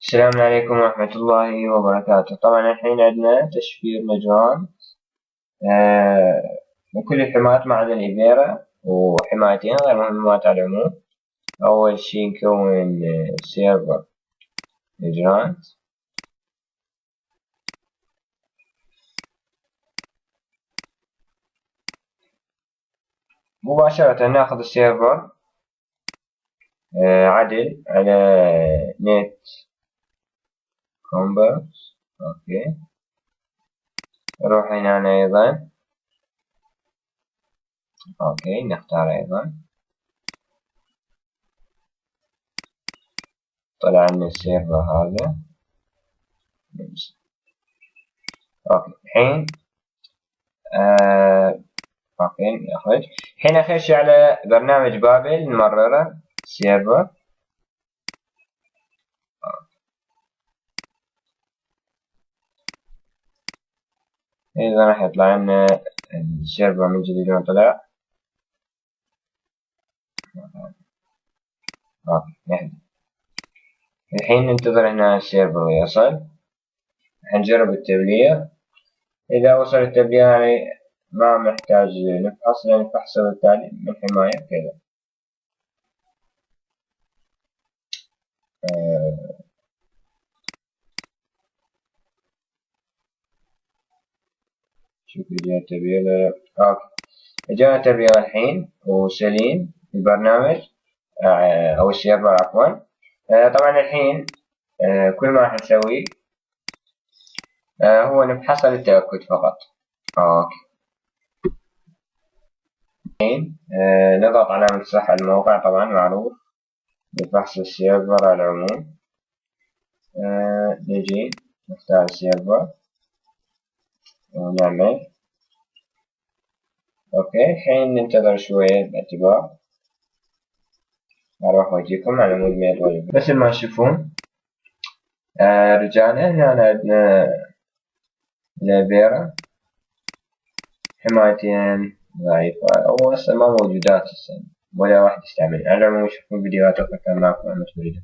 السلام عليكم ورحمة الله وبركاته. طبعا الحين عندنا تشفير نجران وكل الحمايات ما عدا الإبيرة وحمايتين غير مهمات على العموم. أول شي نكون سيرفر نجران. مباشرة ناخذ السيرفر عدل على نت كومبرت. اوكي، نروح هنا أيضا. اوكي، نختار أيضا. طلع لنا السيرفر هذا. اوكي، الحين اوكي نخرج. الحين اخش على برنامج بابل نمرره سيرفر. اذا راح يطلع لنا السيرفر من جديد وين طلع. اوكي نحن الحين ننتظر هنا السيرفر يصل. نجرب التبليغ. اذا وصل التبليغ يعني ما محتاج نفحص لان الفحص بالتالي من حماية كذا. شوف جاء التبليغ. اوكي، جاء تبليغ الحين وسليم البرنامج او السيرفر عفوا. طبعا الحين كل ما راح نسويه هو نفحصها للتأكد فقط. اوكي، الحين نضغط علامة صح على الموقع طبعا معروف لفحص السيرفر على العموم. نجي نختار السيرفر ونعمل اوكي. الحين ننتظر شوية باعتبار اروح واجيكم على مود ما يطول. مثل ما تشوفون رجعنا هنا عندنا لابيرا حمايتين ضعيفة أو أصلا ما موجودات أصلا ولا واحد يستعمل. على العموم شوفوا فيديوهات أخرى كان معكم أحمد فريدة.